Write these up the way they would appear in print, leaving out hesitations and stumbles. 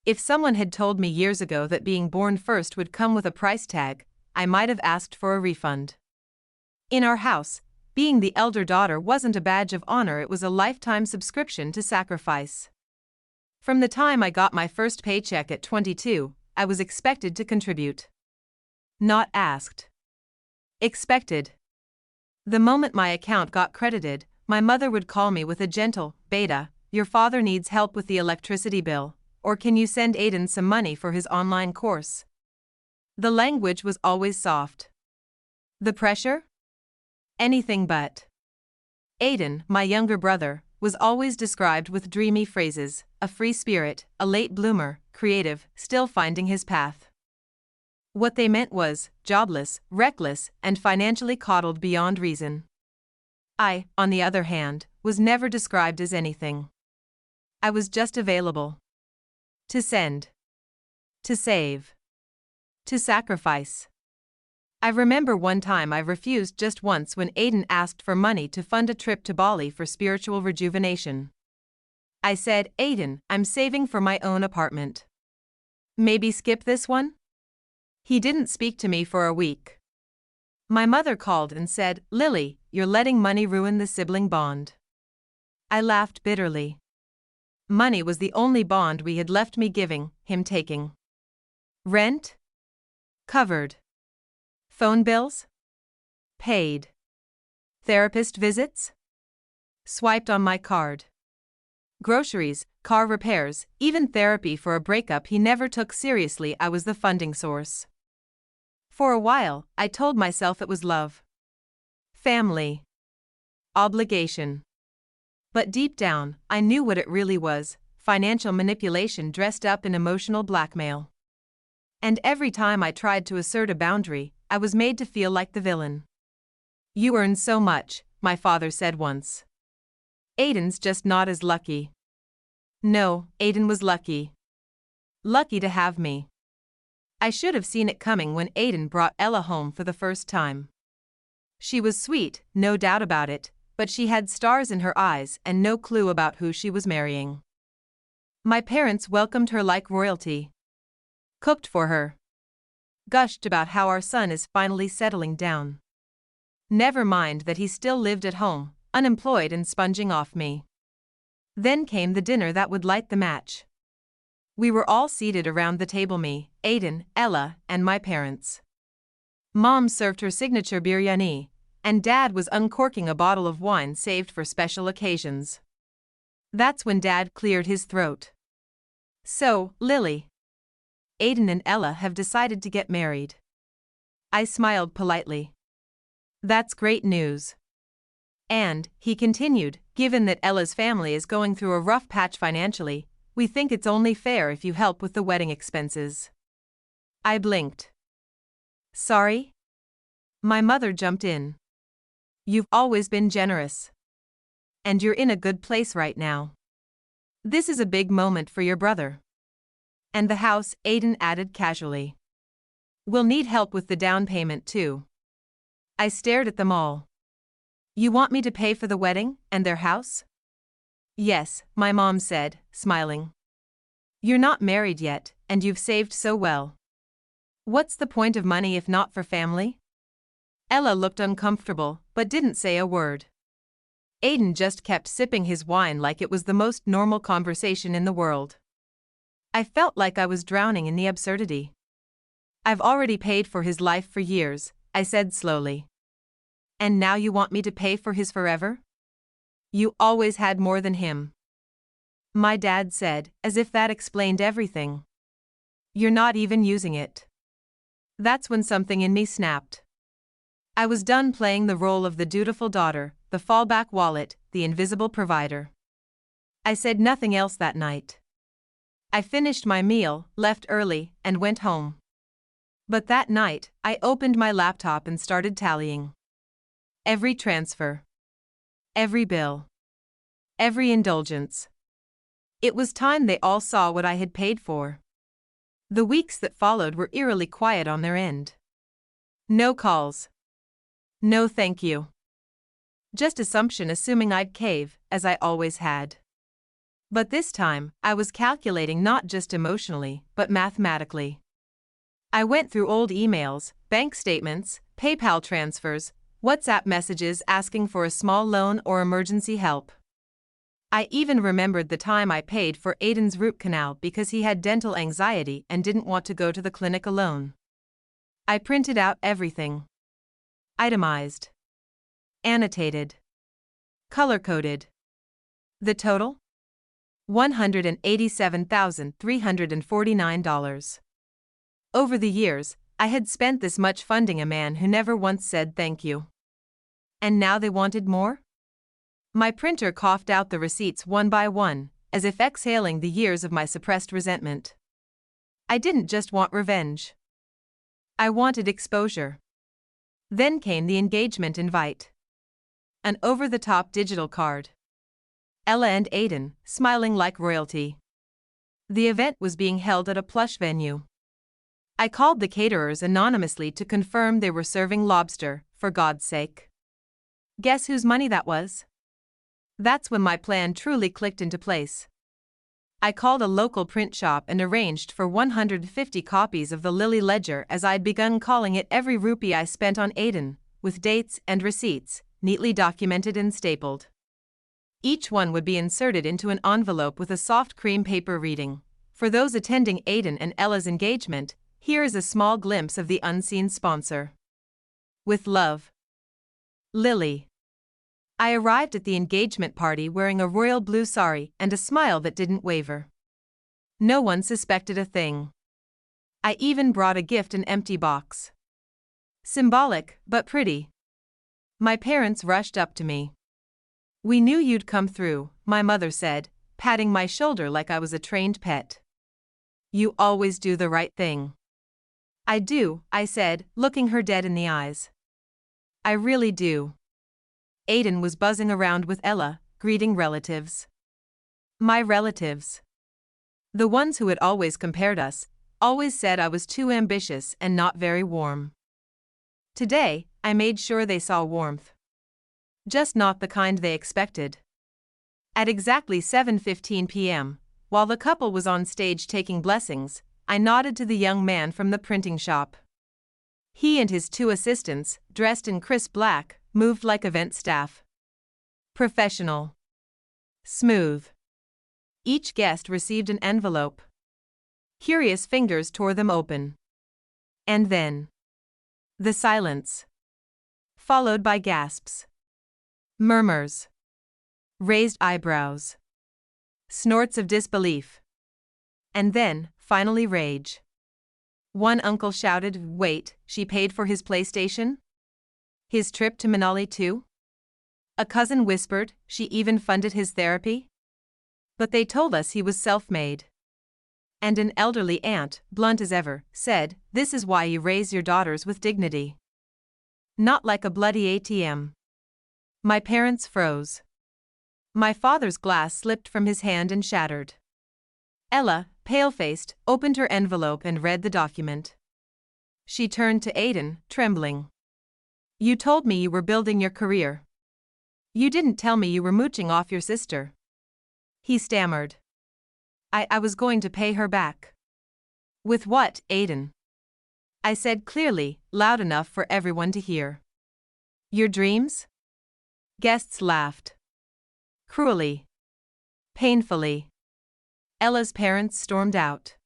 If someone had told me years ago that being born first would come with a price tag, I might have asked for a refund. In our house, being the elder daughter wasn't a badge of honor, it was a lifetime subscription to sacrifice. From the time I got my first paycheck at 22, I was expected to contribute. Not asked. Expected. The moment my account got credited, my mother would call me with a gentle, "Beta, your father needs help with the electricity bill, or can you send Aiden some money for his online course?" The language was always soft. The pressure? Anything but. Aiden, my younger brother, was always described with dreamy phrases: a free spirit, a late bloomer, creative, still finding his path. What they meant was jobless, reckless, and financially coddled beyond reason. I, on the other hand, was never described as anything. I was just available. To send. To save. To sacrifice. I remember one time I refused just once when Aiden asked for money to fund a trip to Bali for spiritual rejuvenation. I said, "Aiden, I'm saving for my own apartment. Maybe skip this one?" He didn't speak to me for a week. My mother called and said, "Lily, you're letting money ruin the sibling bond." I laughed bitterly. Money was the only bond we had left, me giving, him taking. Rent? Covered. Phone bills? Paid. Therapist visits? Swiped on my card. Groceries, car repairs, even therapy for a breakup he never took seriously. I was the funding source. For a while, I told myself it was love. Family. Obligation. But deep down, I knew what it really was: financial manipulation dressed up in emotional blackmail. And every time I tried to assert a boundary, I was made to feel like the villain. "You earn so much," my father said once. "Aiden's just not as lucky." No, Aiden was lucky. Lucky to have me. I should have seen it coming when Aiden brought Ella home for the first time. She was sweet, no doubt about it, but she had stars in her eyes and no clue about who she was marrying. My parents welcomed her like royalty. Cooked for her. Gushed about how our son is finally settling down. Never mind that he still lived at home, unemployed and sponging off me. Then came the dinner that would light the match. We were all seated around the table: me, Aiden, Ella, and my parents. Mom served her signature biryani, and Dad was uncorking a bottle of wine saved for special occasions. That's when Dad cleared his throat. "So, Lily, Aiden and Ella have decided to get married." I smiled politely. "That's great news." "And," he continued, "given that Ella's family is going through a rough patch financially, we think it's only fair if you help with the wedding expenses." I blinked. "Sorry?" My mother jumped in. "You've always been generous. And you're in a good place right now. This is a big moment for your brother. And the house," Aiden added casually. "We'll need help with the down payment too." I stared at them all. "You want me to pay for the wedding and their house?" "Yes," my mom said, smiling. "You're not married yet, and you've saved so well. What's the point of money if not for family?" Ella looked uncomfortable, but didn't say a word. Aiden just kept sipping his wine like it was the most normal conversation in the world. I felt like I was drowning in the absurdity. "I've already paid for his life for years," I said slowly. "And now you want me to pay for his forever? You always had more than him." My dad said, as if that explained everything. "You're not even using it." That's when something in me snapped. I was done playing the role of the dutiful daughter, the fallback wallet, the invisible provider. I said nothing else that night. I finished my meal, left early, and went home. But that night, I opened my laptop and started tallying. Every transfer. Every bill. Every indulgence. It was time they all saw what I had paid for. The weeks that followed were eerily quiet on their end. No calls. No thank you. Just assumption, assuming I'd cave, as I always had. But this time, I was calculating not just emotionally, but mathematically. I went through old emails, bank statements, PayPal transfers, WhatsApp messages asking for a small loan or emergency help. I even remembered the time I paid for Aiden's root canal because he had dental anxiety and didn't want to go to the clinic alone. I printed out everything. Itemized. Annotated. Color-coded. The total? $187,349. Over the years, I had spent this much funding a man who never once said thank you. And now they wanted more? My printer coughed out the receipts one by one, as if exhaling the years of my suppressed resentment. I didn't just want revenge. I wanted exposure. Then came the engagement invite. An over-the-top digital card. Ella and Aiden, smiling like royalty. The event was being held at a plush venue. I called the caterers anonymously to confirm they were serving lobster, for God's sake. Guess whose money that was? That's when my plan truly clicked into place. I called a local print shop and arranged for 150 copies of the Lily Ledger, as I'd begun calling it every rupee I spent on Aiden, with dates and receipts, neatly documented and stapled. Each one would be inserted into an envelope with a soft cream paper reading, "For those attending Aiden and Ella's engagement, here is a small glimpse of the unseen sponsor. With love, Lily." I arrived at the engagement party wearing a royal blue sari and a smile that didn't waver. No one suspected a thing. I even brought a gift, an empty box. Symbolic, but pretty. My parents rushed up to me. "We knew you'd come through," my mother said, patting my shoulder like I was a trained pet. "You always do the right thing." "I do," I said, looking her dead in the eyes. "I really do." Aiden was buzzing around with Ella, greeting relatives. My relatives. The ones who had always compared us, always said I was too ambitious and not very warm. Today, I made sure they saw warmth. Just not the kind they expected. At exactly 7:15 p.m., while the couple was on stage taking blessings, I nodded to the young man from the printing shop. He and his two assistants, dressed in crisp black, moved like event staff. Professional. Smooth. Each guest received an envelope. Curious fingers tore them open. And then, the silence. Followed by gasps. Murmurs. Raised eyebrows. Snorts of disbelief. And then, finally, rage. One uncle shouted, "Wait, she paid for his PlayStation? His trip to Manali too?" A cousin whispered, "She even funded his therapy?" But they told us he was self-made. And an elderly aunt, blunt as ever, said, "This is why you raise your daughters with dignity. Not like a bloody ATM." My parents froze. My father's glass slipped from his hand and shattered. Ella, pale-faced, opened her envelope and read the document. She turned to Aiden, trembling. "You told me you were building your career. You didn't tell me you were mooching off your sister." He stammered. I was going to pay her back." "With what, Aiden?" I said clearly, loud enough for everyone to hear. "Your dreams?" Guests laughed. Cruelly. Painfully. Ella's parents stormed out.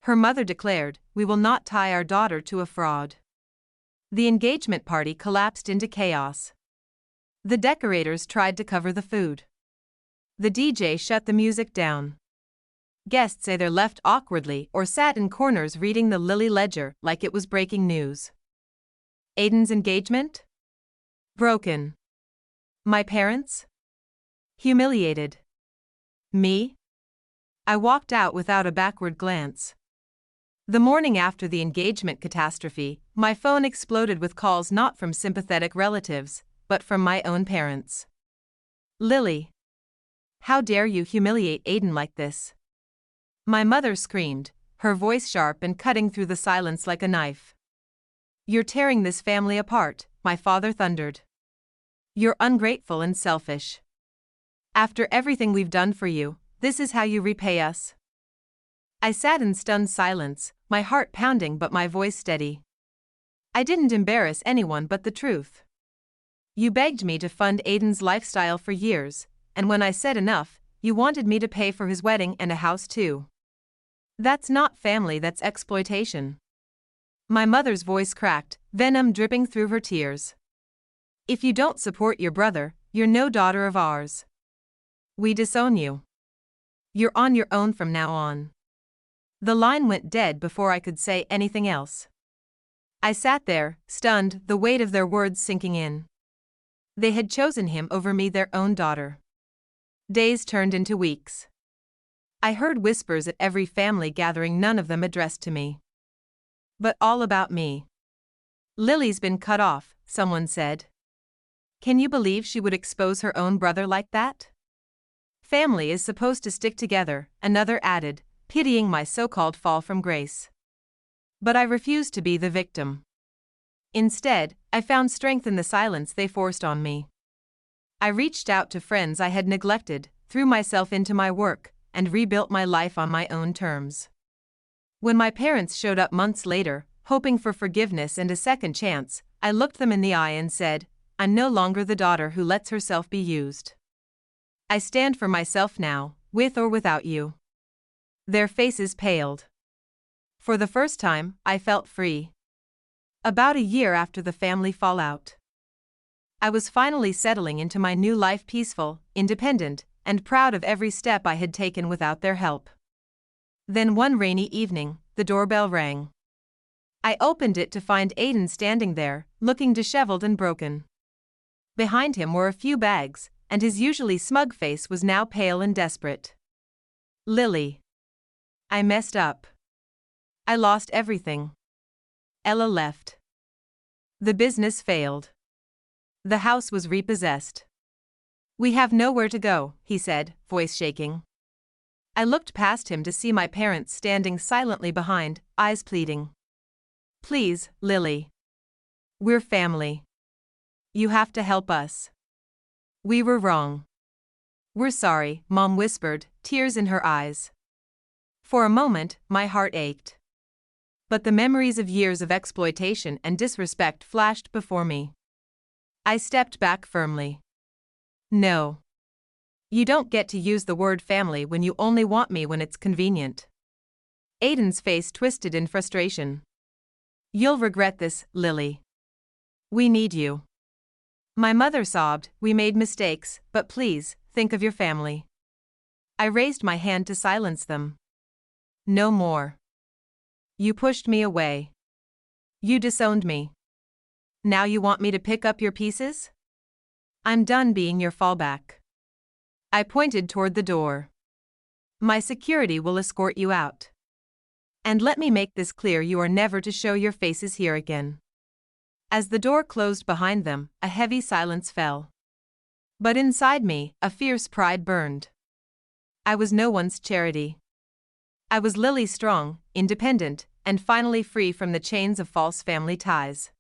Her mother declared, "We will not tie our daughter to a fraud." The engagement party collapsed into chaos. The decorators tried to cover the food. The DJ shut the music down. Guests either left awkwardly or sat in corners reading the Lily Ledger like it was breaking news. Aiden's engagement? Broken. My parents? Humiliated. Me? I walked out without a backward glance. The morning after the engagement catastrophe, my phone exploded with calls not from sympathetic relatives, but from my own parents. "Lily, how dare you humiliate Aiden like this?" My mother screamed, her voice sharp and cutting through the silence like a knife. "You're tearing this family apart," my father thundered. "You're ungrateful and selfish. After everything we've done for you, This is how you repay us? I sat in stunned silence, my heart pounding but my voice steady. I didn't embarrass anyone but the truth. You begged me to fund Aiden's lifestyle for years, and when I said enough, you wanted me to pay for his wedding and a house too. That's not family, that's exploitation. My mother's voice cracked, venom dripping through her tears. If you don't support your brother, you're no daughter of ours. We disown you. You're on your own from now on. The line went dead before I could say anything else. I sat there, stunned, the weight of their words sinking in. They had chosen him over me, their own daughter. Days turned into weeks. I heard whispers at every family gathering, none of them addressed to me. But all about me. Lily's been cut off, someone said. Can you believe she would expose her own brother like that? Family is supposed to stick together, another added, pitying my so-called fall from grace. But I refused to be the victim. Instead, I found strength in the silence they forced on me. I reached out to friends I had neglected, threw myself into my work, and rebuilt my life on my own terms. When my parents showed up months later, hoping for forgiveness and a second chance, I looked them in the eye and said, I'm no longer the daughter who lets herself be used. I stand for myself now, with or without you. Their faces paled. For the first time, I felt free. About a year after the family fallout, I was finally settling into my new life, peaceful, independent, and proud of every step I had taken without their help. Then one rainy evening, the doorbell rang. I opened it to find Aiden standing there, looking disheveled and broken. Behind him were a few bags, and his usually smug face was now pale and desperate. Lily. I messed up. I lost everything. Ella left. The business failed. The house was repossessed. We have nowhere to go, he said, voice shaking. I looked past him to see my parents standing silently behind, eyes pleading. Please, Lily. We're family. You have to help us. We were wrong. We're sorry, Mom whispered, tears in her eyes. For a moment, my heart ached. But the memories of years of exploitation and disrespect flashed before me. I stepped back firmly. No. You don't get to use the word family when you only want me when it's convenient. Aiden's face twisted in frustration. You'll regret this, Lily. We need you. My mother sobbed, we made mistakes, but please, think of your family. I raised my hand to silence them. No more. You pushed me away. You disowned me. Now you want me to pick up your pieces? I'm done being your fallback. I pointed toward the door. My security will escort you out. And let me make this clear, you are never to show your faces here again. As the door closed behind them, a heavy silence fell. But inside me, a fierce pride burned. I was no one's charity. I was Lily, strong, independent, and finally free from the chains of false family ties.